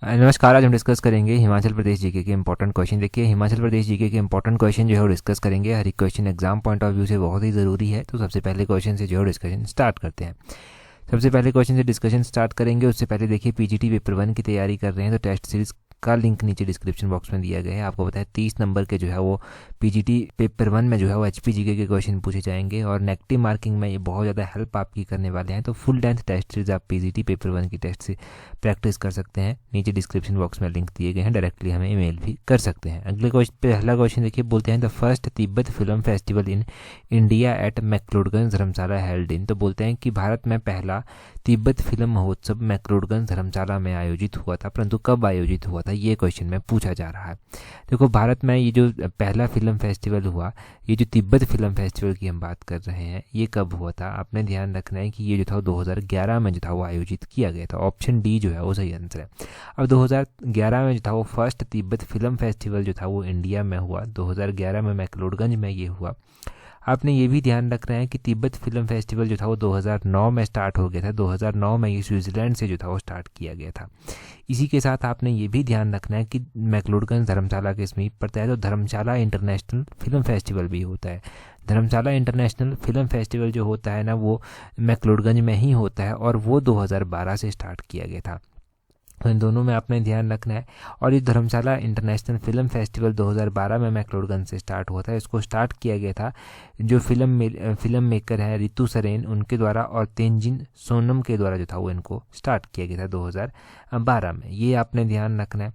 नमस्कार। आज हम डिस्कस करेंगे हिमाचल प्रदेश जीके के इंपॉर्टेंट क्वेश्चन। देखिए, हिमाचल प्रदेश जीके के इंपॉर्टेंट क्वेश्चन जो है वो डिस्कस करेंगे। हर एक question exam point of view से बहुत ही ज़रूरी है। तो सबसे पहले क्वेश्चन से जो है डिस्कशन स्टार्ट करते हैं। सबसे पहले क्वेश्चन से डिस्कशन स्टार्ट करेंगे। उससे पहले देखिए, पीजीटी पेपर 1 की तैयारी कर रहे हैं तो टेस्ट सीरीज का लिंक नीचे डिस्क्रिप्शन बॉक्स में दिया गया है। आपको पता है 30 नंबर के जो है वो पीजीटी पेपर 1 में जो है वो एचपी जीके के क्वेश्चन पूछे जाएंगे और नेगेटिव मार्किंग में ये बहुत ज़्यादा हेल्प आपकी करने वाले हैं। तो फुल लेंथ टेस्ट सीरीज आप पीजीटी पेपर 1 की टेस्ट से प्रैक्टिस कर सकते हैं। नीचे डिस्क्रिप्शन बॉक्स में लिंक दिए गए हैं, डायरेक्टली हमें ईमेल भी कर सकते हैं। अगले क्वेश्चन, पहला क्वेश्चन देखिए, बोलते हैं the first Tibet film festival in India at McLeodganj Dharamshala held in. तो बोलते हैं कि भारत में पहला तिब्बत फिल्म महोत्सव मैक्लोडगंज धर्मशाला में आयोजित हुआ था, परंतु कब आयोजित हुआ था, ये क्वेश्चन में पूछा जा रहा है। देखो, भारत में ये जो पहला फिल्म फेस्टिवल हुआ, ये जो तिब्बत फिल्म फेस्टिवल की हम बात कर रहे हैं, ये कब हुआ था, आपने ध्यान रखना है कि ये जो था 2011 में जो था वो आयोजित किया गया था। ऑप्शन डी जो है वो सही आंसर है। अब 2011 में जो था वो फर्स्ट तिब्बत फिल्म फेस्टिवल जो था वो इंडिया में हुआ। 2011 में मैक्लोडगंज में ये हुआ। आपने ये भी ध्यान रखना है कि तिब्बत फिल्म फेस्टिवल जो था वो 2009 में स्टार्ट हो गया था। 2009 में ये स्विट्ज़रलैंड से जो था वो स्टार्ट किया गया था। इसी के साथ आपने ये भी ध्यान रखना है कि मैक्लोडगंज धर्मशाला के समीप पड़ता है, तो धर्मशाला इंटरनेशनल फिल्म फेस्टिवल भी होता है। धर्मशाला इंटरनेशनल फिल्म फेस्टिवल जो होता है ना, वो मैक्लोडगंज में ही होता है और वो 2012 से स्टार्ट किया गया था। तो इन दोनों में आपने ध्यान रखना है। और ये धर्मशाला इंटरनेशनल फिल्म फेस्टिवल 2012 में मैक्लोडगंज से स्टार्ट हुआ था। इसको स्टार्ट किया गया था जो फिल्म मेकर है रितु सरेन, उनके द्वारा, और तेंजिन सोनम के द्वारा जो था वो इनको स्टार्ट किया गया था 2012 में। ये आपने ध्यान रखना है।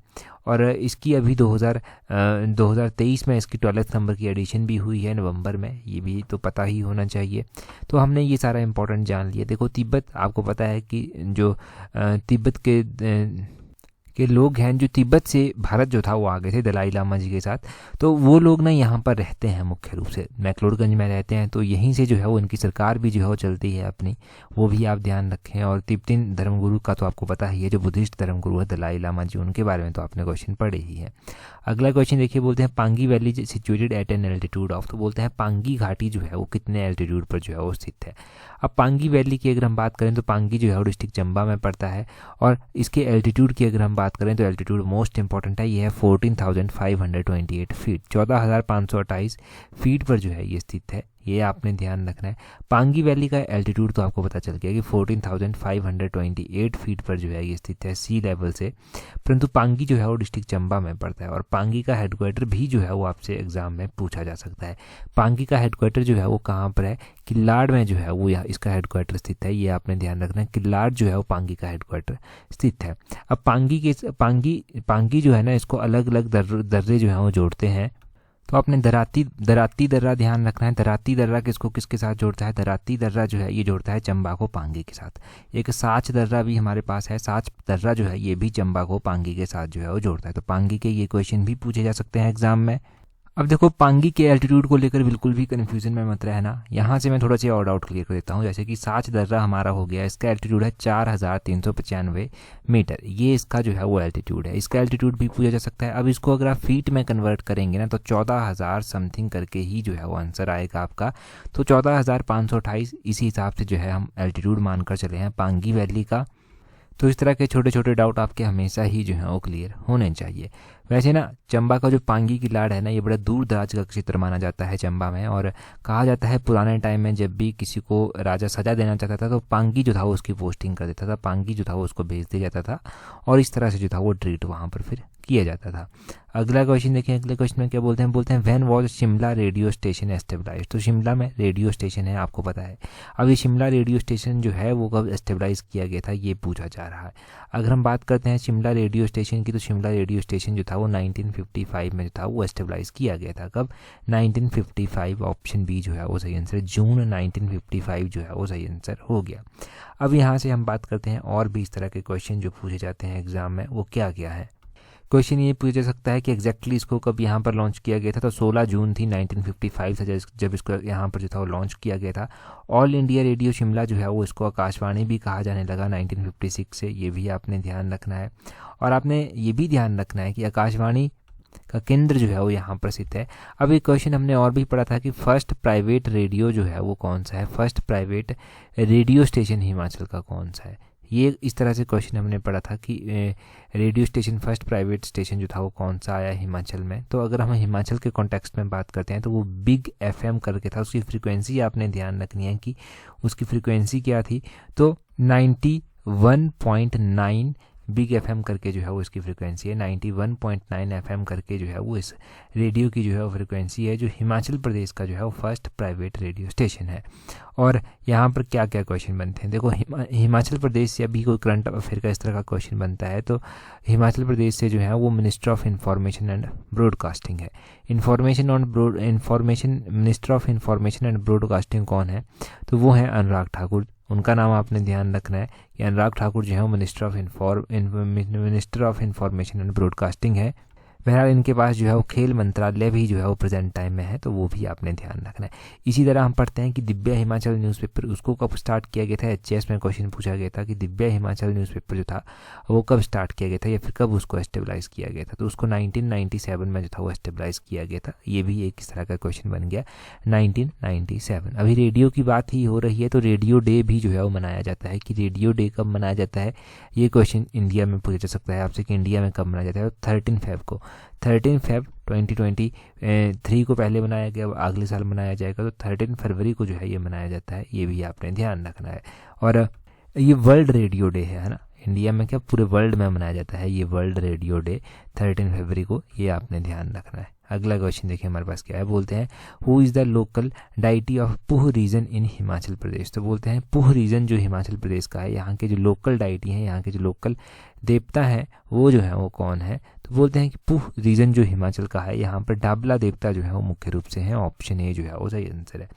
और इसकी अभी 2023 में इसकी 12 नंबर की एडिशन भी हुई है नवंबर में, ये भी तो पता ही होना चाहिए। तो हमने ये सारा इंपॉर्टेंट जान लिया। देखो, तिब्बत, आपको पता है कि जो तिब्बत के लोग हैं, जो तिब्बत से भारत जो था वो आ गए थे दलाई लामा जी के साथ, तो वो लोग ना यहाँ पर रहते हैं, मुख्य रूप से मैक्लोडगंज में रहते हैं। तो यहीं से जो है वो इनकी सरकार भी जो है वो चलती है अपनी, वो भी आप ध्यान रखें। और तिब्बतीन धर्मगुरु का तो आपको पता ही है, जो बुद्धिस्ट धर्मगुरु है दलाई लामा जी, उनके बारे में तो आपने क्वेश्चन पढ़े ही है। अगला क्वेश्चन देखिए, बोलते हैं Pangi valley situated at an altitude of. तो बोलते हैं पांगी घाटी जो है वो कितने एल्टीट्यूड पर जो है वो स्थित है। अब पांगी वैली की अगर हम बात करें तो पांगी जो है वो डिस्ट्रिक्ट चंबा में पड़ता है। और इसके एल्टीट्यूड की अगर हम बात करें तो एल्टीट्यूड मोस्ट इंपॉर्टेंट है, ये है 14,528 फीट, 14,528 फीट पर जो है ये स्थित है। ये आपने ध्यान रखना है। पांगी वैली का एल्टीट्यूड तो आपको पता चल गया कि 14,528 फीट पर जो है ये स्थित है सी लेवल से, परंतु पांगी जो है वो डिस्ट्रिक्ट चंबा में पड़ता है। और पांगी का हेडक्वार्टर भी जो है वो आपसे एग्जाम में पूछा जा सकता है। पांगी का हेडक्वार्टर जो है वो कहाँ पर है, किल्लाड़ में जो है वो इसका हेडक्वार्टर स्थित है। ये आपने ध्यान रखना है, किल्लाड़ जो है वो पांगी का हेडक्वार्टर स्थित है। अब पांगी जो है ना, इसको अलग अलग दर्रे जो है वो जोड़ते हैं। तो आपने दराती दर्रा ध्यान रखना है। दराती दर्रा किसके साथ जोड़ता है, दराती दर्रा जो है ये जोड़ता है चंबा को पांगी के साथ। एक साच दर्रा भी हमारे पास है, साच दर्रा जो है ये भी चंबा को पांगी के साथ जो है वो जोड़ता है। तो पांगी के ये क्वेश्चन भी पूछे जा सकते हैं एग्जाम में। अब देखो, पांगी के एल्टीट्यूड को लेकर बिल्कुल भी कन्फ्यूजन में मत रहना। यहाँ से मैं थोड़ा सा और डाउट क्लियर कर देता हूँ। जैसे कि साच दर्रा हमारा हो गया, इसका एल्टीट्यूड है 4,395 मीटर, ये इसका जो है वो एल्टीट्यूड है। इसका एल्टीट्यूड भी पूछा जा सकता है। अब इसको अगर आप फीट में कन्वर्ट करेंगे ना, तो 14,000 समथिंग करके ही जो है वो आंसर आएगा आपका। तो 14,528 इसी हिसाब से जो है हम एल्टीट्यूड मानकर चले हैं पांगी वैली का। तो इस तरह के छोटे छोटे डाउट आपके हमेशा ही जो है वो क्लियर होने चाहिए। वैसे ना, चंबा का जो पांगी किलाड़ है ना, ये बड़ा दूर दराज का क्षेत्र माना जाता है चंबा में। और कहा जाता है पुराने टाइम में जब भी किसी को राजा सजा देना चाहता था तो पांगी जो था वो उसकी पोस्टिंग कर देता था, पांगी जो था वो उसको भेज दिया जाता था और इस तरह से जो था वो ट्रीट वहाँ पर फिर किया जाता था। अगला क्वेश्चन देखिए, अगले क्वेश्चन में क्या बोलते हैं when was Shimla radio station establish. तो शिमला में रेडियो स्टेशन है, आपको पता है। अब ये शिमला रेडियो स्टेशन जो है वो कब एस्टेब्लाइज किया गया था, ये पूछा जा रहा है। अगर हम बात करते हैं शिमला रेडियो स्टेशन की, तो शिमला रेडियो स्टेशन जो था वो 1955 में जो था वो एस्टेब्लाइज किया गया था। कब, 1955। ऑप्शन बी जो है वो सही आंसर, जून 1955 जो है वो सही आंसर हो गया। अब यहाँ से हम बात करते हैं और भी इस तरह के क्वेश्चन जो पूछे जाते हैं एग्जाम में, वो क्या क्या है। क्वेश्चन ये पूछा जा सकता है कि एग्जैक्टली इसको कब यहाँ पर लॉन्च किया गया था। तो 16 जून थी 1955 से जब इसको यहाँ पर जो था वो लॉन्च किया गया था। ऑल इंडिया रेडियो शिमला जो है वो इसको आकाशवाणी भी कहा जाने लगा 1956 से, ये भी आपने ध्यान रखना है। और आपने ये भी ध्यान रखना है कि आकाशवाणी का केंद्र जो है वो यहाँ पर स्थित है। अब एक क्वेश्चन हमने और भी पढ़ा था कि फर्स्ट प्राइवेट रेडियो जो है वो कौन सा है, first private radio station Himachal का कौन सा है, ये इस तरह से क्वेश्चन हमने पढ़ा था कि radio station first private station जो था वो कौन सा आया हिमाचल में। तो अगर हम हिमाचल के कॉन्टेक्स्ट में बात करते हैं तो वो बिग FM करके था। उसकी फ्रीक्वेंसी आपने ध्यान रखनी है कि उसकी फ्रीक्वेंसी क्या थी, तो 91.9 बिग FM करके जो है वो इसकी फ्रीक्वेंसी है। 91.9 FM करके जो है वो इस रेडियो की जो है वो फ्रीक्वेंसी है, जो हिमाचल प्रदेश का जो है वो फर्स्ट प्राइवेट रेडियो स्टेशन है। और यहाँ पर क्या क्या क्वेश्चन बनते हैं, देखो हिमाचल प्रदेश से अभी कोई करंट अफेयर का इस तरह का क्वेश्चन बनता है तो हिमाचल प्रदेश से जो है वो minister of information and broadcasting है। Minister of information and broadcasting कौन है, तो वो है अनुराग ठाकुर। उनका नाम आपने ध्यान रखना है कि अनुराग ठाकुर जो है वो minister of information and broadcasting है। बहरहाल इनके पास जो है वो खेल मंत्रालय भी जो है वो प्रेजेंट टाइम में है, तो वो भी आपने ध्यान रखना है। इसी तरह हम पढ़ते हैं कि दिव्य हिमाचल न्यूज़पेपर उसको कब स्टार्ट किया गया था। HS में क्वेश्चन पूछा गया था कि दिव्य हिमाचल न्यूज़पेपर जो था वो कब स्टार्ट किया गया था या फिर कब उसको एस्टेबलाइज किया गया था, तो उसको 1997 में जो था वो एस्टेबलाइज किया गया था। ये भी एक इस तरह का क्वेश्चन बन गया 1997। अभी रेडियो की बात ही हो रही है तो रेडियो डे भी जो है वो मनाया जाता है। कि रेडियो डे कब मनाया जाता है, ये क्वेश्चन इंडिया में पूछा जा सकता है आपसे कि इंडिया में कब मनाया जाता है। 13 फेब को 2023 को पहले मनाया गया, अगले साल मनाया जाएगा, तो 13 फरवरी को जो है ये मनाया जाता है। ये भी आपने ध्यान रखना है। और ये वर्ल्ड रेडियो डे है ना, इंडिया में क्या पूरे वर्ल्ड में मनाया जाता है ये वर्ल्ड रेडियो डे 13 फरवरी को, ये आपने ध्यान रखना है। अगला क्वेश्चन देखिए हमारे पास क्या है, बोलते हैं who is the local deity of Pooh region in Himachal Pradesh. तो बोलते हैं पूह रीजन जो हिमाचल प्रदेश का है, यहाँ के जो लोकल डाइटी हैं, यहाँ के जो लोकल देवता हैं वो जो है वो कौन है, तो बोलते हैं कि पूह रीजन जो हिमाचल का है यहाँ पर डाबला देवता जो है वो मुख्य रूप से हैं। ऑप्शन ए जो है वो सही आंसर है।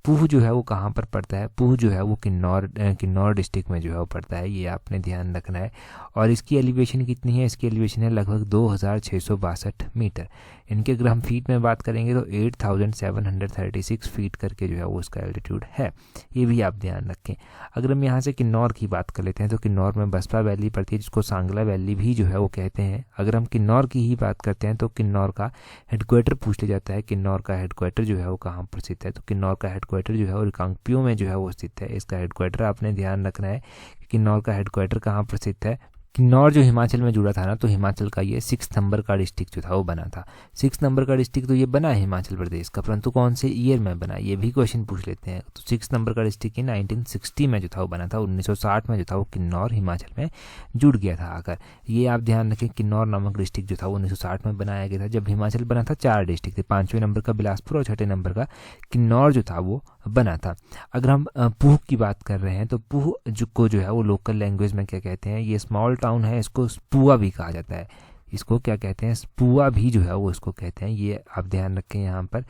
पूह जो है वो कहाँ पर पड़ता है, पूह जो है वो किन्नौर डिस्ट्रिक्ट में जो है वो पड़ता है, ये आपने ध्यान रखना है। और इसकी एलिवेशन कितनी है, इसकी एलिवेशन है लगभग 2662 मीटर। इनके अगर हम फीट में बात करेंगे तो 8736 फीट करके जो है वो उसका एल्टीट्यूड है, ये भी आप ध्यान रखें। अगर हम यहाँ से किन्नौर की बात कर लेते हैं तो किन्नौर में बसपा वैली पड़ती है जिसको सांगला वैली भी जो है वो कहते हैं। अगर हम किन्नौर की ही बात करते हैं तो किन्नौर का हेडक्वार्टर पूछ लिया जाता है, किन्नौर का हेडक्वार्टर जो है वो कहाँ पर स्थित है, तो किन्नौर का हेडक्वार्टर जो है वो रिकांगपिओ में जो है वो स्थित है। इसका हेडक्वार्टर आपने ध्यान रखना है कि किन्नौर का हेडक्वार्टर कहाँ पर स्थित है। किन्नौर जो हिमाचल में जुड़ा था ना, तो हिमाचल का ये 6 नंबर का डिस्ट्रिक्ट जो था वो बना था। 6 नंबर का डिस्ट्रिक्ट तो ये बना है हिमाचल प्रदेश का, परंतु कौन से ईयर में बना, ये भी क्वेश्चन पूछ लेते हैं। तो 6 नंबर का डिस्ट्रिक्ट ये 1960 में जो था वो बना था। 1960 में जो था वो किन्नौर हिमाचल में जुड़ गया था आकर। ये आप ध्यान रखें, किन्नौर नामक डिस्ट्रिक्ट जो था वो 1960 में बनाया गया था। जब हिमाचल बना था 4 डिस्ट्रिक्ट थे, 5वें नंबर का बिलासपुर और 6ठे नंबर का किन्नौर जो था वो बना था। अगर हम पूह की बात कर रहे हैं तो पूह को जो है वो लोकल लैंग्वेज में क्या कहते हैं, ये स्मॉल टाउन है, इसको स्पुआ भी कहा जाता है। इसको क्या कहते हैं, स्पुआ भी जो है वो इसको कहते हैं, ये आप ध्यान रखें यहाँ पर।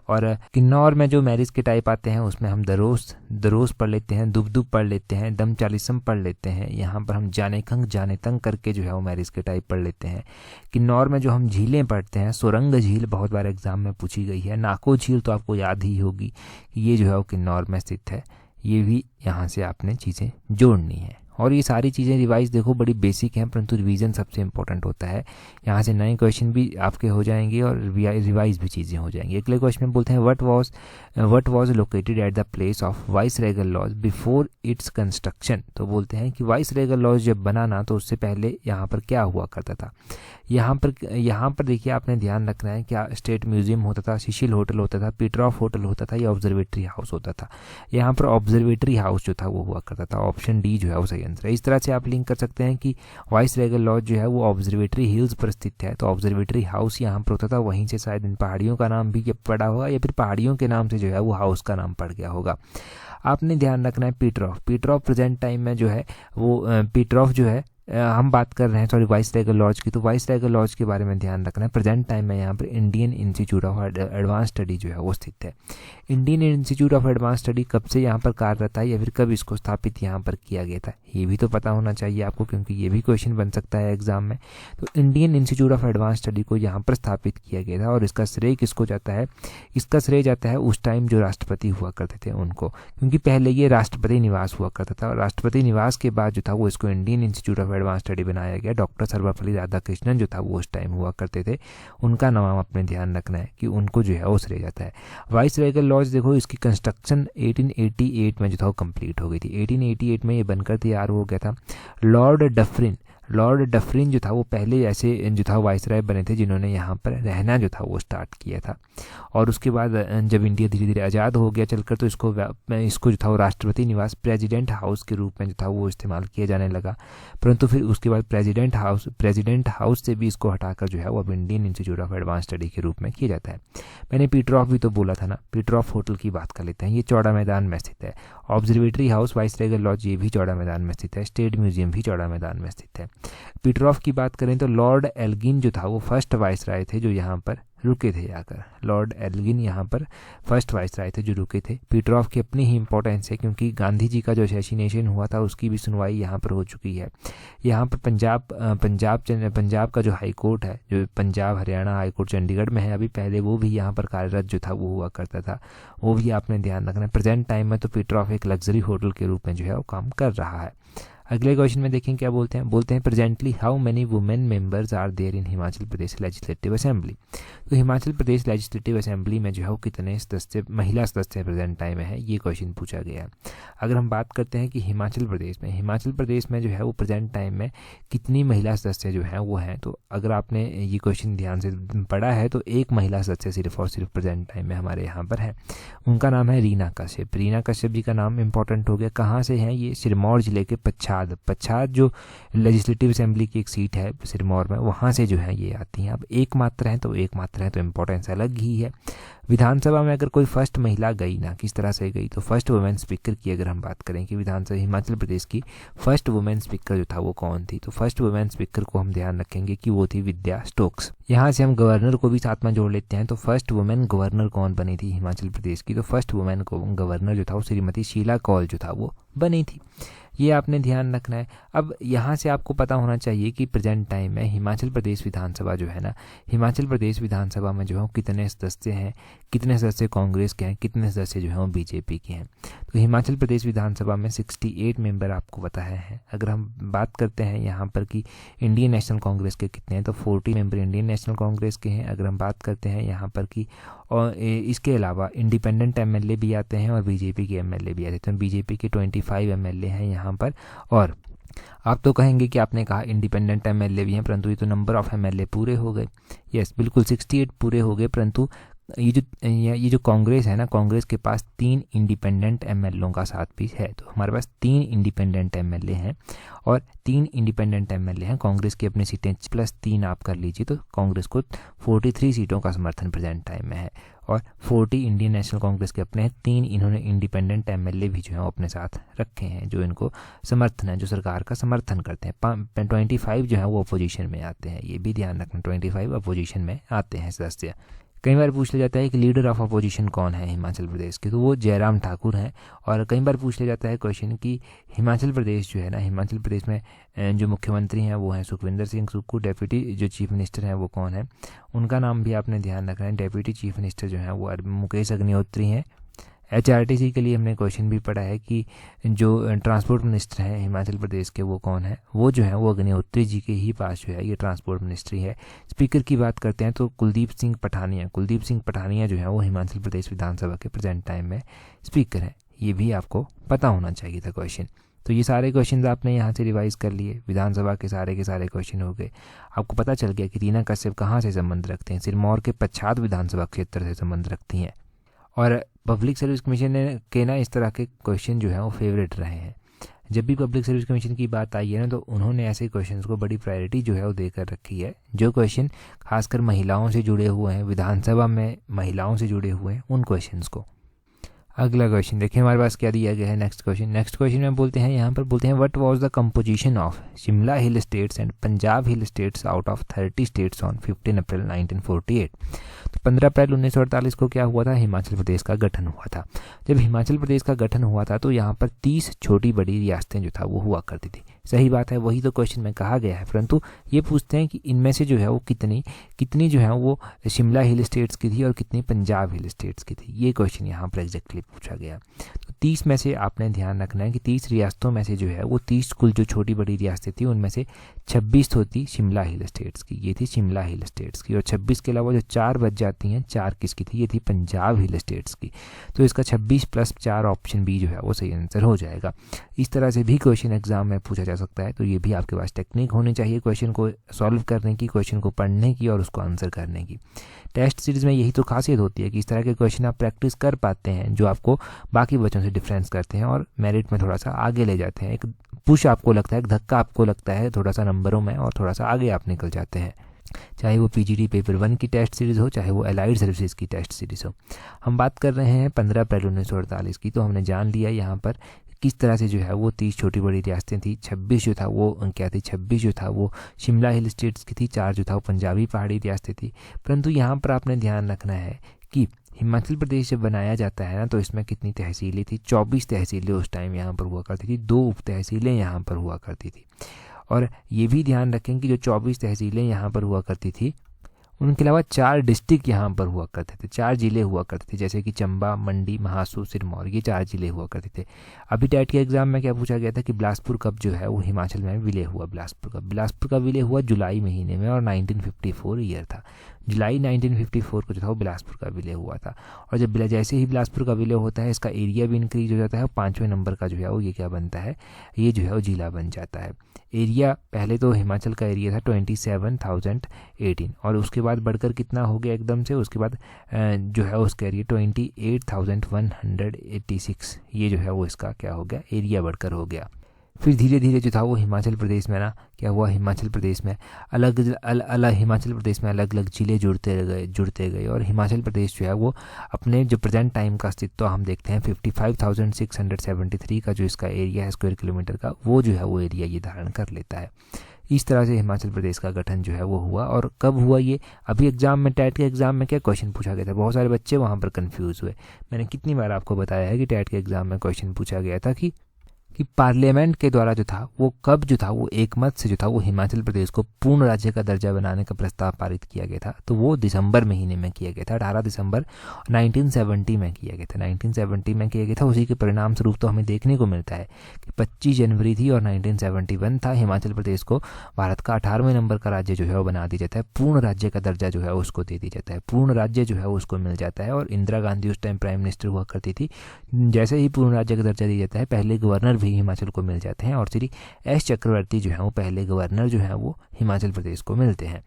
और किन्नौर में जो मैरिज के टाइप आते हैं उसमें हम दरोस पढ़ लेते हैं, दुब पढ़ लेते हैं, दम चालीसम पढ़ लेते हैं। यहाँ पर हम जाने खंग जाने तंग करके जो है वो मैरिज के टाइप पढ़ लेते हैं। किन्नौर में जो हम झीलें पढ़ते हैं, सुरंग झील बहुत बार एग्जाम में पूछी गई है। नाको झील तो आपको याद ही होगी, ये जो है वो किन्नौर में स्थित है। ये भी यहाँ से आपने चीज़ें जोड़नी है। और ये सारी चीज़ें रिवाइज देखो बड़ी बेसिक हैं, परंतु रिवीजन सबसे इंपॉर्टेंट होता है। यहाँ से नए क्वेश्चन भी आपके हो जाएंगे और रिवाइज भी चीज़ें हो जाएंगी। अगले क्वेश्चन में बोलते हैं what was located at the place of viceregal lodge before its construction. तो बोलते हैं कि वाइसरेगल लॉज जब बना ना तो उससे पहले यहाँ पर क्या हुआ करता था। यहाँ पर देखिए आपने ध्यान रखना है, क्या स्टेट म्यूजियम होता था, सिशिल होटल होता था, पीटरऑफ होटल होता था या ऑब्जर्वेटरी हाउस होता था। यहाँ पर ऑब्जर्वेटरी हाउस जो था वो हुआ करता था। ऑप्शन डी जो है वो सही आंसर है। इस तरह से आप लिंक कर सकते हैं कि वाइसरेगल लॉज जो है वो ऑब्जर्वेटरी हिल्स पर स्थित है, तो ऑब्जर्वेटरी हाउस यहाँ पर होता था। वहीं से शायद इन पहाड़ियों का नाम भी पड़ा होगा या फिर पहाड़ियों के नाम से जो है वो हाउस का नाम पड़ गया होगा। आपने ध्यान रखना है पीटरऑफ प्रेजेंट टाइम में जो है वो पीटरऑफ जो है हम बात कर रहे हैं वाइसरेगल लॉज की, तो वाइसरेगल लॉज के बारे में ध्यान रखना है। प्रेजेंट टाइम में यहाँ पर Indian institute of advance study जो है वो स्थित है। Indian institute of advance study कब से यहाँ पर कार्यरत है या फिर कब इसको स्थापित यहाँ पर किया गया था, ये भी तो पता होना चाहिए आपको, क्योंकि ये भी क्वेश्चन बन सकता है एग्जाम में। तो Indian institute of advance study को यहाँ पर स्थापित किया गया था और इसका श्रेय किसको जाता है, इसका श्रेय जाता है उस टाइम जो राष्ट्रपति हुआ करते थे उनको, क्योंकि पहले ये राष्ट्रपति निवास हुआ करता था और राष्ट्रपति निवास के बाद जो था वो इसको Indian institute of advance study बनाया गया। डॉक्टर सर्वपल्ली राधाकृष्णन जो था वो उस टाइम हुआ करते थे, उनका नाम आपने ध्यान रखना है कि उनको जो है वो श्रेय जाता है। वाइस रेगल लॉज देखो, इसकी कंस्ट्रक्शन 1888 में जो था वो कंप्लीट हो गई थी। 1888 में ये बनकर तैयार हो गया था। लॉर्ड डफरिन जो था वो पहले ऐसे जो था वाइसराय बने थे जिन्होंने यहाँ पर रहना जो था वो स्टार्ट किया था। और उसके बाद जब इंडिया धीरे धीरे आज़ाद हो गया चलकर, तो इसको जो था वो राष्ट्रपति निवास प्रेसिडेंट हाउस के रूप में जो था वो इस्तेमाल किया जाने लगा। परंतु फिर उसके बाद प्रेसिडेंट हाउस से भी इसको हटाकर जो है वो अब Indian institute of advance study के रूप में किया जाता है। मैंने पीटरहॉफ भी तो बोला था ना, पीटरहॉफ होटल की बात कर लेते हैं। ये चौड़ा मैदान में स्थित है। ऑब्जर्वेटरी हाउस, वाइसरेगल लॉज, ये भी चौड़ा मैदान में स्थित है। स्टेट म्यूजियम भी चौड़ा मैदान में स्थित है। पीटरहॉफ की बात करें तो लॉर्ड एल्गिन जो था वो फर्स्ट वाइसराय थे जो यहाँ पर रुके थे आकर। लॉर्ड एल्गिन यहाँ पर फर्स्ट वाइसराय थे जो रुके थे। पीटरहॉफ की अपनी ही इंपॉर्टेंस है क्योंकि गांधी जी का जो असैसिनेशन हुआ था उसकी भी सुनवाई यहाँ पर हो चुकी है। यहाँ पर पंजाब का जो हाई कोर्ट है, जो पंजाब हरियाणा हाई कोर्ट चंडीगढ़ में है अभी, पहले वो भी यहाँ पर कार्यरत जो था वो हुआ करता था। वो भी आपने ध्यान रखना है। प्रेजेंट टाइम में तो पीटरहॉफ एक लग्जरी होटल के रूप में जो है वो काम कर रहा है। अगले क्वेश्चन में देखें क्या बोलते हैं presently how many women members are there in Himachal Pradesh legislative assembly. तो हिमाचल प्रदेश लेजिस्लेटिव असेंबली में जो है वो कितने सदस्य, महिला सदस्य प्रेजेंट टाइम में है, ये क्वेश्चन पूछा गया है। अगर हम बात करते हैं कि हिमाचल प्रदेश में जो है वो प्रेजेंट टाइम में कितनी महिला सदस्य जो हैं वो हैं, तो अगर आपने ये क्वेश्चन ध्यान से पढ़ा है तो एक महिला सदस्य सिर्फ और सिर्फ प्रेजेंट टाइम में हमारे यहाँ पर है। उनका नाम है रीना कश्यप। रीना कश्यप जी का नाम इंपॉर्टेंट हो गया। कहाँ से हैं ये? सिरमौर जिले के पच्छाद जो लेजिस्लेटिव असेंबली की एक सीट है सिरमौर में, वहाँ से जो है ये आती हैं। अब एक मात्र है तो इम्पोर्टेंस अलग ही है। विधानसभा में अगर कोई फर्स्ट महिला गई ना, किस तरह से गई, तो फर्स्ट वुमेन स्पीकर की अगर हम बात करें कि विधानसभा हिमाचल प्रदेश की फर्स्ट वुमेन स्पीकर जो था वो कौन थी, तो फर्स्ट वुमेन स्पीकर को हम ध्यान रखेंगे कि वो थी विद्या स्टोक्स। यहाँ से हम गवर्नर को भी साथ में जोड़ लेते हैं। तो फर्स्ट वुमेन गवर्नर कौन बनी थी हिमाचल प्रदेश की? तो फर्स्ट वुमेन को गवर्नर जो था वो श्रीमती शीला कौल जो था वो बनी थी। ये आपने ध्यान रखना है। अब यहाँ से आपको पता होना चाहिए कि प्रेजेंट टाइम में हिमाचल प्रदेश विधानसभा जो है ना, हिमाचल प्रदेश विधानसभा में जो है कितने सदस्य हैं, कितने सदस्य कांग्रेस के हैं, कितने सदस्य जो है वो बीजेपी के हैं। तो हिमाचल प्रदेश विधानसभा में 68 मेंबर आपको बताया है। अगर हम बात करते हैं यहाँ पर कि इंडियन नेशनल कांग्रेस के कितने हैं, तो 40 मेंबर इंडियन नेशनल कांग्रेस के हैं। अगर हम बात करते हैं यहाँ पर कि और इसके अलावा इंडिपेंडेंट एमएलए भी आते हैं और बीजेपी के एमएलए भी आते हैं। तो बीजेपी के 25 एमएलए हैं यहाँ पर। और आप तो कहेंगे कि आपने कहा इंडिपेंडेंट एमएलए भी हैं, परंतु ये तो नंबर ऑफ एमएलए पूरे हो गए। यस, बिल्कुल 68 पूरे हो गए। परंतु ये जो कांग्रेस है ना, कांग्रेस के पास 3 इंडिपेंडेंट एमएलओ का साथ भी है। तो हमारे पास 3 इंडिपेंडेंट एमएलए हैं और 3 इंडिपेंडेंट एमएलए हैं। कांग्रेस की अपनी सीटें प्लस 3 आप कर लीजिए, तो कांग्रेस को 43 सीटों का समर्थन प्रेजेंट टाइम में है। और 40 इंडियन नेशनल कांग्रेस के अपने हैं। 3 इन्होंने इंडिपेंडेंट एमएलए भी जो है अपने साथ रखे हैं, जो इनको समर्थन है, जो सरकार का समर्थन करते हैं। 25 जो है वो अपोजिशन में आते हैं। ये भी ध्यान रखना, 25 अपोजिशन में आते हैं सदस्य। कई बार पूछ लिया जाता है कि लीडर ऑफ अपोजिशन कौन है हिमाचल प्रदेश के, तो वो जयराम ठाकुर हैं। और कई बार पूछ लिया जाता है क्वेश्चन कि हिमाचल प्रदेश जो है ना, हिमाचल प्रदेश में जो मुख्यमंत्री हैं वो हैं सुखविंदर सिंह सुक्खू। डेप्यूटी जो चीफ मिनिस्टर हैं वो कौन है, उनका नाम भी आपने ध्यान रखना है। डेप्यूटी चीफ मिनिस्टर जो हैं वो मुकेश अग्निहोत्री हैं। HRTC के लिए हमने क्वेश्चन भी पढ़ा है कि जो ट्रांसपोर्ट मिनिस्टर हैं हिमाचल प्रदेश के वो कौन है, वो जो है वो अग्निहोत्री जी के ही पास जो है ये ट्रांसपोर्ट मिनिस्ट्री है। स्पीकर की बात करते हैं तो कुलदीप सिंह पठानिया जो है वो हिमाचल प्रदेश विधानसभा के प्रेजेंट टाइम में स्पीकर हैं। ये भी आपको पता होना चाहिए था क्वेश्चन। तो ये सारे क्वेश्चन आपने यहाँ से रिवाइज कर लिए। विधानसभा के सारे क्वेश्चन हो गए। आपको पता चल गया कि रीना कश्यप कहाँ से संबंध रखते हैं, सिरमौर के पच्छाद विधानसभा क्षेत्र से संबंध रखती हैं। और पब्लिक सर्विस कमीशन के ना इस तरह के क्वेश्चन जो हैं वो फेवरेट रहे हैं। जब भी पब्लिक सर्विस कमीशन की बात आई है ना, तो उन्होंने ऐसे क्वेश्चंस को बड़ी प्रायोरिटी जो है वो देकर रखी है। जो क्वेश्चन खासकर महिलाओं से जुड़े हुए हैं, विधानसभा में महिलाओं से जुड़े हुए हैं, उन क्वेश्चंस को। अगला क्वेश्चन देखिए हमारे पास क्या दिया गया है। नेक्स्ट क्वेश्चन में बोलते हैं, यहाँ पर बोलते हैं what was the composition of Shimla hill states and Punjab hill states out of 30 states on 15 अप्रैल 1948। तो 15 अप्रैल 1948 को क्या हुआ था, हिमाचल प्रदेश का गठन हुआ था। जब हिमाचल प्रदेश का गठन हुआ था तो यहाँ पर 30 छोटी बड़ी रियासतें जो था वो हुआ करती थी। सही बात है, वही तो क्वेश्चन में कहा गया है, परंतु ये पूछते हैं कि इनमें से जो है वो कितनी जो है वो शिमला हिल स्टेट्स की थी और कितनी पंजाब हिल स्टेट्स की थी। ये क्वेश्चन यहाँ पर एग्जैक्टली पूछा गया। तो 30 में से आपने ध्यान रखना है कि 30 रियासतों में से जो है वो 30 कुल जो छोटी बड़ी रियासतें थी उनमें से 26 तो थी शिमला हिल स्टेट्स की, ये थी शिमला हिल स्टेट्स की। और 26 के अलावा जो 4 बच जाती हैं, 4 किसकी थी, ये थी पंजाब हिल स्टेट्स की। तो इसका 26 + 4 ऑप्शन बी जो है वो सही आंसर हो जाएगा। इस तरह से भी क्वेश्चन एग्जाम में पूछा जा सकता है। तो ये भी आपके पास टेक्निक होनी चाहिए क्वेश्चन को सॉल्व करने की, क्वेश्चन को पढ़ने की और उसको आंसर करने की। टेस्ट सीरीज़ में यही तो खासियत होती है कि इस तरह के क्वेश्चन आप प्रैक्टिस कर पाते हैं जो आपको बाकी बच्चों से डिफरेंस करते हैं और मेरिट में थोड़ा सा आगे ले जाते हैं। एक पुश आपको लगता है, एक धक्का आपको लगता है थोड़ा सा नंबरों में, और थोड़ा सा आगे आप निकल जाते हैं। चाहे वो पीजीडी पेपर 1 की टेस्ट सीरीज़ हो, चाहे वो अलाइड सर्विसेज की टेस्ट सीरीज़ हो। हम बात कर रहे हैं 15 अप्रैल 1948 की। तो हमने जान लिया यहाँ पर किस तरह से जो है वो 30 छोटी बड़ी रियासतें थी, 26 जो था वो क्या थी, 26 जो था वो शिमला हिल स्टेट्स की थी, 4 जो था वो पंजाबी पहाड़ी रियासतें थी। परंतु यहाँ पर आपने ध्यान रखना है कि हिमाचल प्रदेश जब बनाया जाता है ना तो इसमें कितनी तहसीलें थी, 24 तहसीलें उस टाइम यहाँ पर हुआ करती थी, 2 उप तहसीलें यहाँ पर हुआ करती थी। और ये भी ध्यान रखें कि जो 24 तहसीलें यहाँ पर हुआ करती थी उनके अलावा 4 डिस्ट्रिक्ट यहाँ पर हुआ करते थे, 4 ज़िले हुआ करते थे, जैसे कि चंबा, मंडी, महासू, सिरमौर, ये 4 ज़िले हुआ करते थे। अभी टेट के एग्जाम में क्या पूछा गया था कि बिलासपुर कब जो है वो हिमाचल में विलय हुआ। बिलासपुर का विलय हुआ जुलाई महीने में और 1954 ईयर था। जुलाई 1954 को जो था वो बिलासपुर का विलय हुआ था। और जब जैसे ही बिलासपुर का विलय होता है इसका एरिया भी इंक्रीज हो जाता है, 5वें नंबर का जो है वो ये क्या बनता है, ये जो है वो जिला बन जाता है। एरिया पहले तो हिमाचल का एरिया था 27,018 और उसके बाद बढ़कर कितना हो गया एकदम से, उसके बाद जो है उसका एरिया 28,186, ये जो है वो इसका क्या हो गया, एरिया बढ़कर हो गया। फिर धीरे धीरे जो था वो हिमाचल प्रदेश में ना क्या हुआ, हिमाचल प्रदेश में अलग अलग ज़िले जुड़ते गए और हिमाचल प्रदेश जो है वो अपने जो प्रेजेंट टाइम का अस्तित्व हम देखते हैं 55,673 का जो इसका एरिया है स्क्वायर किलोमीटर का, वो जो है वो एरिया ये धारण कर लेता है। इस तरह से हिमाचल प्रदेश का गठन जो है वो हुआ। और कब हुआ ये, अभी एग्जाम में टेट के एग्जाम में क्या क्वेश्चन पूछा गया था, बहुत सारे बच्चे वहाँ पर कंफ्यूज हुए। मैंने कितनी बार आपको बताया है कि टेट के एग्जाम में क्वेश्चन पूछा गया था कि पार्लियामेंट के द्वारा जो था वो कब जो था वो एकमत से जो था वो हिमाचल प्रदेश को पूर्ण राज्य का दर्जा बनाने का प्रस्ताव पारित किया गया था। तो वो दिसंबर महीने में किया गया था, 18 दिसंबर 1970 में किया गया था। 1970 में किया गया था। उसी के परिणाम स्वरूप तो हमें देखने को मिलता है कि 25 जनवरी थी और 1971 था। हिमाचल प्रदेश को भारत का 18वें नंबर का राज्य जो है वो बना दिया जाता है, पूर्ण राज्य का दर्जा जो है उसको दे दिया जाता है, पूर्ण राज्य जो है उसको मिल जाता है। और इंदिरा गांधी उस टाइम प्राइम मिनिस्टर हुआ करती थी। जैसे ही पूर्ण राज्य का दर्जा दिया जाता है पहले गवर्नर भी हिमाचल को मिल जाते हैं और श्री एस चक्रवर्ती जो है वो पहले गवर्नर जो है वो हिमाचल प्रदेश को मिलते हैं।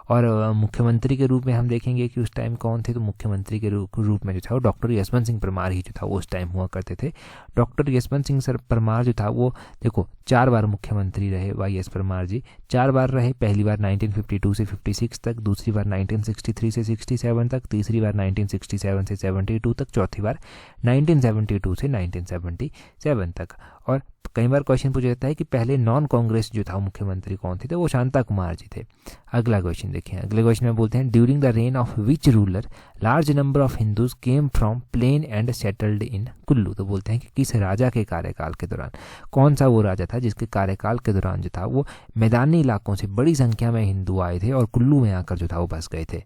और मुख्यमंत्री के रूप में हम देखेंगे कि उस टाइम कौन थे, तो मुख्यमंत्री के रूप में जो था वो डॉक्टर यशवंत सिंह परमार ही जो था वो उस टाइम हुआ करते थे। डॉक्टर यशवंत सिंह परमार जो था वो देखो 4 बार मुख्यमंत्री रहे YS परमार जी, 4 बार रहे। पहली बार 1952 से 56 तक, दूसरी बार 1963 से 67 तक, तीसरी बार 1967 से 72 तक, चौथी बार 1972 से 1977 तक। और कई बार क्वेश्चन पूछा जाता है कि पहले नॉन कांग्रेस जो था मुख्यमंत्री कौन थे, तो वो शांता कुमार जी थे। अगला क्वेश्चन देखिए, अगले क्वेश्चन में बोलते हैं during the reign of which ruler large number of Hindus came from plain and settled in Kullu. तो बोलते हैं कि किस राजा के कार्यकाल के दौरान, कौन सा वो राजा था जिसके कार्यकाल के दौरान जो था वो मैदानी इलाकों से बड़ी संख्या में हिंदू आए थे और कुल्लू में आकर जो था वो बस गए थे।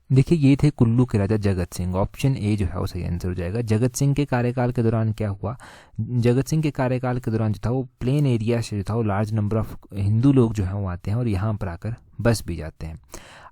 देखिए ये थे कुल्लू के राजा जगत सिंह। ऑप्शन ए जो है वो सही आंसर हो जाएगा। जगत सिंह के कार्यकाल के दौरान क्या हुआ, जगत सिंह के कार्यकाल के दौरान जो था वो प्लेन एरिया से जो था वो लार्ज नंबर ऑफ हिंदू लोग जो है वो आते हैं और यहाँ पर आकर बस भी जाते हैं।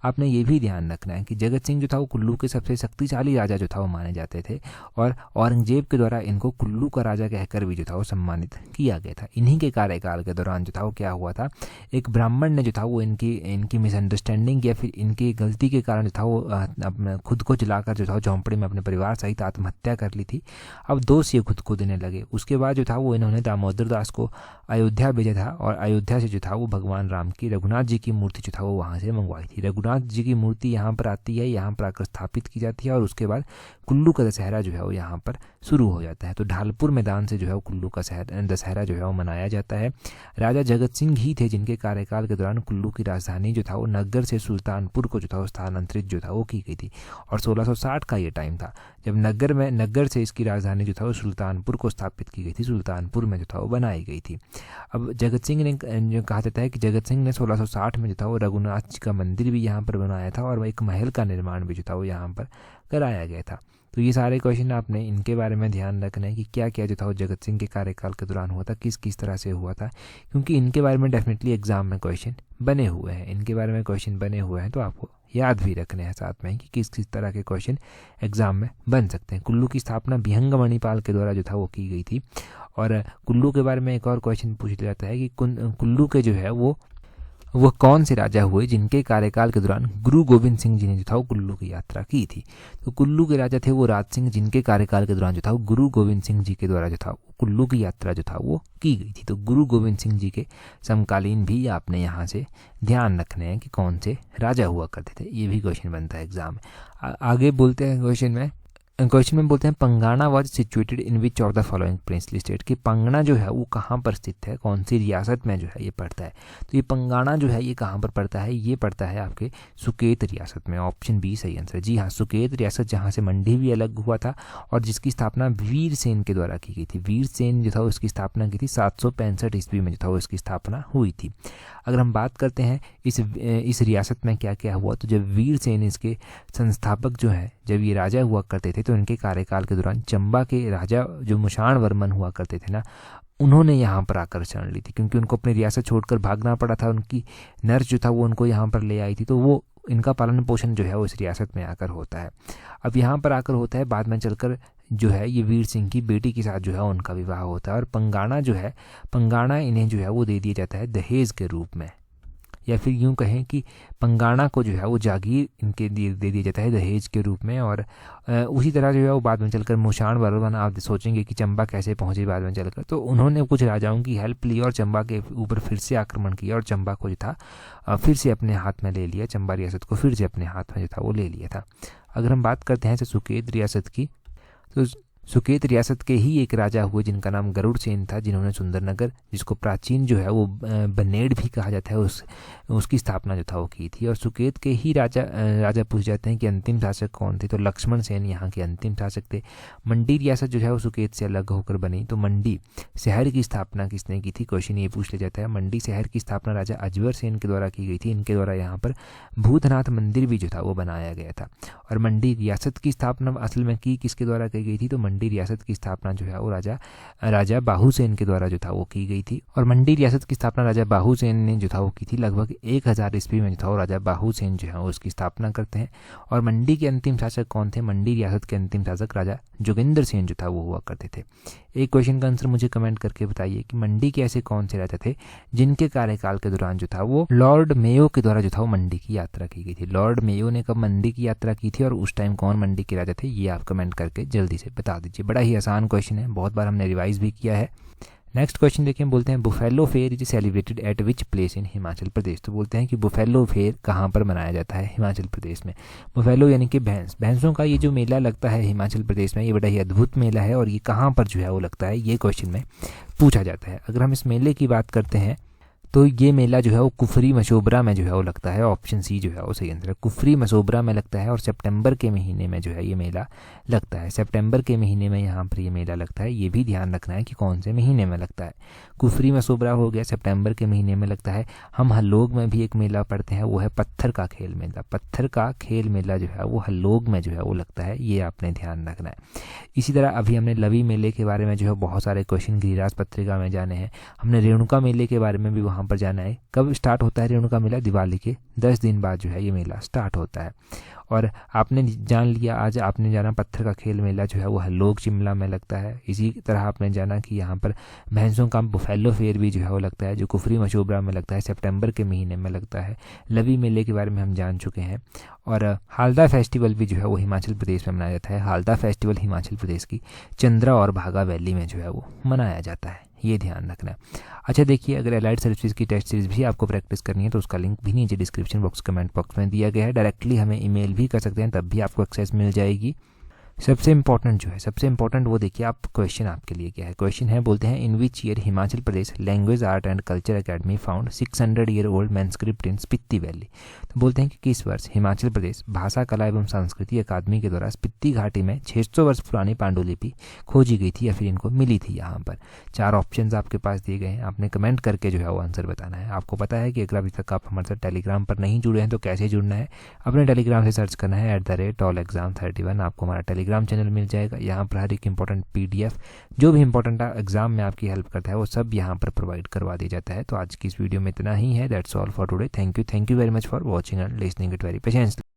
आपने ये भी ध्यान रखना है कि जगत सिंह जो था वो कुल्लू के सबसे शक्तिशाली राजा जो था वो माने जाते थे और औरंगजेब के द्वारा इनको कुल्लू का राजा कहकर भी जो था वो सम्मानित किया गया था। इन्हीं के कार्यकाल के दौरान जो था वो क्या हुआ था, एक ब्राह्मण ने जो था वो इनकी मिसअंडरस्टैंडिंग या फिर इनकी गलती के कारण जो था वो अपने खुद को जलाकर जो था झोंपड़ी में अपने परिवार सहित आत्महत्या कर ली थी। अब दोष ये खुद को देने लगे। उसके बाद जो था वो इन्होंने दामोदर दास को अयोध्या भेजा था और अयोध्या से जो था वो भगवान राम की रघुनाथ जी की मूर्ति जो था वो वहाँ से मंगवाई थी। रघुनाथ जी की मूर्ति यहाँ पर आती है, यहाँ पर आकर स्थापित की जाती है और उसके बाद कुल्लू का दशहरा जो है वो यहाँ पर शुरू हो जाता है। तो ढालपुर मैदान से जो है वो कुल्लू का दशहरा जो है वो मनाया जाता है। राजा जगत सिंह ही थे जिनके कार्यकाल के दौरान कुल्लू की राजधानी जो था वो नग्गर से सुल्तानपुर को जो था वो स्थानांतरित जो था वो की गई थी। और 1660 का ये टाइम था जब नगर से इसकी राजधानी जो था वो सुल्तानपुर को स्थापित की गई थी, सुल्तानपुर में जो था वो बनाई गई थी। अब जगत सिंह ने जो कहा जाता है कि जगत सिंह ने 1660 में जो था वो रघुनाथ जी का मंदिर भी यहाँ पर बनाया था और एक महल का निर्माण भी जो था वो यहाँ पर कराया गया था। तो ये सारे क्वेश्चन आपने इनके बारे में ध्यान रखना है कि क्या क्या जो था वो जगत सिंह के कार्यकाल के दौरान हुआ था, किस किस तरह से हुआ था, क्योंकि इनके बारे में डेफिनेटली एग्जाम में क्वेश्चन बने हुए हैं। इनके बारे में क्वेश्चन बने हुए हैं तो आपको याद भी रखने हैं साथ में कि किस किस तरह के क्वेश्चन एग्जाम में बन सकते हैं। कुल्लू की स्थापना विहंग मणिपाल के द्वारा जो था वो की गई थी। और कुल्लू के बारे में एक और क्वेश्चन पूछ लिया जाता है कि कुल्लू के जो है वो कौन से राजा हुए जिनके कार्यकाल के दौरान गुरु गोविंद सिंह जी ने जो था वो कुल्लू की यात्रा की थी। तो कुल्लू के राजा थे वो राज सिंह, जिनके कार्यकाल के दौरान जो था वो गुरु गोविंद सिंह जी के द्वारा जो था कुल्लू की यात्रा जो था वो की गई थी। तो गुरु गोविंद सिंह जी के समकालीन भी आपने यहाँ से ध्यान रखने हैं कि कौन से राजा हुआ करते थे, ये भी क्वेश्चन बनता है एग्जाम में। आगे बोलते हैं क्वेश्चन में बोलते हैं Pangana was situated in which of the following princely state, कि पंगना जो है वो कहाँ पर स्थित है, कौन सी रियासत में जो है ये पड़ता है। तो ये पंगाणा जो है ये कहाँ पर पड़ता है, ये पड़ता है आपके सुकेत रियासत में। ऑप्शन बी सही आंसर। जी हाँ, सुकेत रियासत जहाँ से मंडी भी अलग हुआ था और जिसकी स्थापना वीरसेन के द्वारा की गई थी। वीरसेन जो था उसकी स्थापना की थी 765 ईस्वी में जो था वो इसकी स्थापना हुई थी। अगर हम बात करते हैं इस रियासत में क्या क्या हुआ, तो जब वीरसेन इसके संस्थापक जो है, जब ये राजा हुआ करते थे तो इनके कार्यकाल के दौरान चंबा के राजा जो मुषाण वर्मन हुआ करते थे ना, उन्होंने यहाँ पर आकर शरण ली थी, क्योंकि उनको अपनी रियासत छोड़कर भागना पड़ा था। उनकी नर्स जो था वो उनको यहाँ पर ले आई थी, तो वो इनका पालन पोषण जो है वो इस रियासत में आकर होता है। अब यहाँ पर आकर होता है, बाद में चलकर जो है ये वीर सिंह की बेटी के साथ जो है उनका विवाह होता है। और पंगाणा इन्हें जो है वो दे दिया जाता है दहेज के रूप में, या फिर यूँ कहें कि पंगाणा को जो है वो जागीर इनके दे दिया जाता है दहेज के रूप में। और उसी तरह जो है वो बाद में चलकर मुषाण वर्मन, आप सोचेंगे कि चंबा कैसे पहुंचे बाद में चलकर, तो उन्होंने कुछ राजाओं की हेल्प ली और चंबा के ऊपर फिर से आक्रमण किया और चंबा को जो था फिर से अपने हाथ में ले लिया, चंबा रियासत को फिर से अपने हाथ में जो था वो ले लिया था। अगर हम बात करते हैं सुकेत रियासत की, तो सुकेत रियासत के ही एक राजा हुए जिनका नाम गरुड़ सेन था, जिन्होंने सुंदरनगर, जिसको प्राचीन जो है वो बनेड़ भी कहा जाता है, उसकी स्थापना जो था वो की थी। और सुकेत के ही राजा पूछ जाते हैं कि अंतिम शासक कौन थे, तो लक्ष्मण सेन यहाँ के अंतिम शासक थे। मंडी रियासत जो है वो सुकेत से अलग होकर बनी। तो मंडी शहर की स्थापना किसने की थी, क्वेश्चन ये पूछ लिया जाता है। मंडी शहर की स्थापना राजा अजबर सेन के द्वारा की गई थी। इनके द्वारा यहाँ पर भूतनाथ मंदिर भी जो था वो बनाया गया था। और मंडी रियासत की स्थापना असल में किसके द्वारा की गई थी, तो मंडी रियासत की स्थापना जो है वो राजा बाहुसेन के द्वारा जो था वो की गई थी। और मंडी रियासत की स्थापना राजा बाहुसेन ने जो था वो की थी लगभग 1000 ईस्वी में जो था वो राजा बाहुसेन जो है वो उसकी स्थापना करते हैं। और मंडी के अंतिम शासक कौन थे, मंडी रियासत के अंतिम शासक राजा जोगिंदर सेन जो था वो हुआ करते थे। एक क्वेश्चन का आंसर मुझे कमेंट करके बताइए कि मंडी के ऐसे कौन से राजा थे जिनके कार्यकाल के दौरान जो था वो लॉर्ड मेयो के द्वारा जो था वो मंडी की यात्रा की गई थी। लॉर्ड मेयो ने कब मंडी की यात्रा की थी और उस टाइम कौन मंडी के राजा थे, ये आप कमेंट करके जल्दी से बता दीजिए। बड़ा ही आसान क्वेश्चन है, बहुत बार हमने रिवाइज भी किया है। नेक्स्ट क्वेश्चन देखिए, बोलते हैं buffalo fair is celebrated at which place in Himachal Pradesh. तो बोलते हैं कि बुफेलो फेयर कहाँ पर मनाया जाता है हिमाचल प्रदेश में। बुफेलो यानी कि भैंसों का ये जो मेला लगता है हिमाचल प्रदेश में, ये बड़ा ही अद्भुत मेला है और ये कहाँ पर जो है वो लगता है, ये क्वेश्चन में पूछा जाता है। अगर हम इस मेले की बात करते हैं तो ये मेला जो है वो कुफरी मशोबरा में जो है वो लगता है। ऑप्शन सी जो है वो सही आंसर है, कुफरी मशोबरा में लगता है और सितंबर के महीने में जो है ये मेला लगता है। सितंबर के महीने में यहाँ पर ये मेला लगता है, ये भी ध्यान रखना है कि कौन से महीने में लगता है। कुफरी मशोबरा हो गया, सितंबर के महीने में लगता है। हम हल्लोग में भी एक मेला पढ़ते हैं, वो है पत्थर का खेल मेला। पत्थर का खेल मेला जो है वो हल्लोग में जो है वो लगता है, ये आपने ध्यान रखना है। इसी तरह अभी हमने लवी मेले के बारे में जो है बहुत सारे क्वेश्चन गिरिराज पत्रिका में जाने हैं। हमने रेणुका मेले के बारे में भी वहाँ पर जाना है। कब स्टार्ट होता है रेणुका मेला, दिवाली के 10 दिन बाद जो है ये मेला स्टार्ट होता है। और आपने जान लिया, आज आपने जाना पत्थर का खेल मेला जो है वो हल्लोग शिमला में लगता है। इसी तरह आपने जाना कि यहाँ पर भैंसों का बुफेलो फेयर भी जो है वो लगता है, जो कुफरी मशोबरा में लगता है, सितंबर के महीने में लगता है। लवी मेले के बारे में हम जान चुके हैं। और हालदा फेस्टिवल भी जो है वो हिमाचल प्रदेश में मनाया जाता है। हालदा फेस्टिवल हिमाचल प्रदेश की चंद्रा और भागा वैली में जो है वो मनाया जाता है, ये ध्यान रखना है। अच्छा देखिए, अगर एलाइड सर्विसेज की टेस्ट सीरीज भी आपको प्रैक्टिस करनी है तो उसका लिंक भी नीचे डिस्क्रिप्शन बॉक्स कमेंट बॉक्स में दिया गया है। डायरेक्टली हमें ईमेल भी कर सकते हैं, तब भी आपको एक्सेस मिल जाएगी। सबसे इंपॉर्टेंट जो है, सबसे इंपॉर्टेंट वो देखिए आप, क्वेश्चन आपके लिए क्या है। क्वेश्चन है, बोलते हैं in which year Himachal Pradesh language art and culture academy found 600-year-old manuscript in Spiti valley. तो बोलते हैं कि किस वर्ष हिमाचल प्रदेश भाषा कला एवं संस्कृति अकादमी के द्वारा स्पीति घाटी में 600 वर्ष पुरानी पांडुलिपि खोजी गई थी या फिर इनको मिली थी। यहाँ पर 4 ऑप्शन आपके पास दिए गए हैं, आपने कमेंट करके जो है वो आंसर बताना है। आपको पता है कि अगर अभी तक आप हमारे साथ टेलीग्राम पर नहीं जुड़े हैं तो कैसे जुड़ना है, अपने टेलीग्राम से सर्च करना है @allexam31। आपको हमारा टेलीग्राम चैनल मिल जाएगा। यहाँ पर हर एक इंपॉर्टेंट PDF जो भी इंपॉर्टेंट एग्जाम में आपकी हेल्प करता है वो सब यहाँ पर प्रोवाइड करवा दिया जाता है। तो आज की इस वीडियो में इतना ही है। That's all for today. Thank you very much for watching and listening it very patiently.